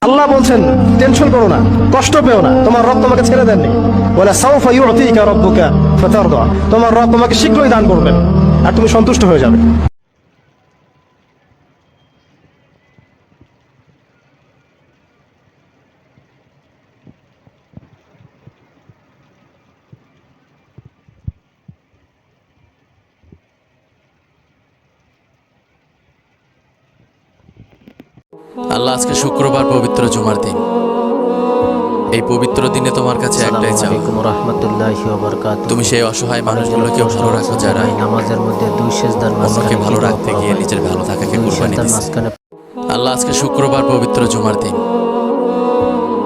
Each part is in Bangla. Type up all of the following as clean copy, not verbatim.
আল্লাহ বলছেন টেনশন করো না, কষ্ট পেও না, তোমার রব তোমাকে ছেড়ে দেননি। বলে সাউফা ইউতিকা রাব্বুকা ফাতারদা, তোমার রব তোমাকে শীঘ্রই দান করবেন আর তুমি সন্তুষ্ট হয়ে যাবে। আল্লাহ, আজকে শুক্রবার পবিত্র জুমার দিন। এই পবিত্র দিনে তোমার কাছে একটাই চাও, রাহমাতুল্লাহি ওয়া বারাকাতুহু। তুমি সেই অসহায় মানুষগুলোকেও ভালো রাখো যারা নামাজের মধ্যে দুই সেজদার অন্যকে ভালো রাখতে গিয়ে নিজের ভালো থাকাকে কুরবানি দিচ্ছে। মাঝখানে আল্লাহ, আজকে শুক্রবার পবিত্র জুমার দিন।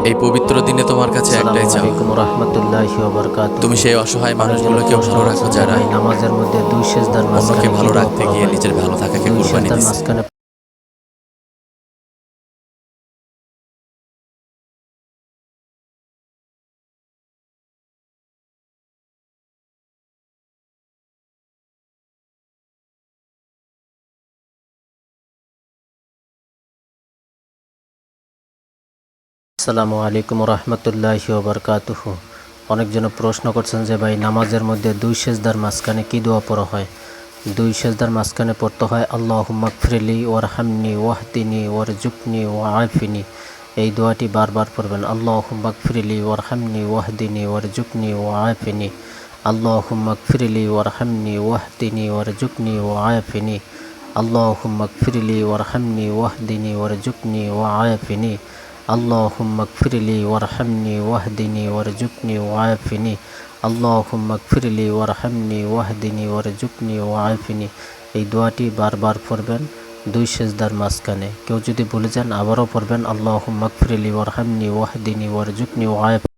এই পবিত্র দিনে তোমার কাছে একটাই চাও, রাহমাতুল্লাহি ওয়া বারাকাতুহু। তুমি সেই অসহায় মানুষগুলোকেও ভালো রাখো যারা নামাজের মধ্যে দুই সেজদার অন্যকে ভালো রাখতে গিয়ে নিজের ভালো থাকাকে কুরবানি দিচ্ছে। মাঝখানে আসসালামু আলাইকুম রহমতুল্লাহি ওয়া বারাকাতুহু। অনেকজন প্রশ্ন করছেন যে ভাই, নামাজের মধ্যে দুই সেজদার মাঝখানে কি দোয়া পড়া হয়? দুই সেজদার মাঝখানে পড়তে হয় আল্লাহুম্মা গফিরলি ওয়ারহামনি ওয়াহদিনি ওয়ারজুকনি ওয়াআফিনি। এই দোয়াটি বারবার পড়বেন। আল্লাহুম্মা গফিরলি ওয়ারহামনি ওয়াহদিনি ওয়ারজুকনি ওয়াআফিনি। আল্লাহুম্মা গফিরলি ওয়ারহামনি ওয়াহদিনি ওয়ারজুকনি ওয়াআফিনি। আল্লাহুম্মা গফিরলি ওয়ারহামনি ওয়াহদিনি ওয়ারজুকনি ওয়াআফিনি। আল্লাহুম্মা গফিরলি ওয়ারহামনি ওয়াহদিনি ওয়ারজুকনি ওয়াআফিনি। আল্লাহুম্মা গফিরলি ওয়ারহামনি ওয়াহদিনি ওয়ারজুকনি ওয়াআফিনি। এই দোয়াটি বারবার পড়বেন দুই সেজদার মাঝখানে। কেউ যদি ভুলে যান আবারও পড়বেন আল্লাহুম্মা গফিরলি ওয়ারহামনি ওয়াহদিনি ওয়ারজুকনি ওয়াআফিনি।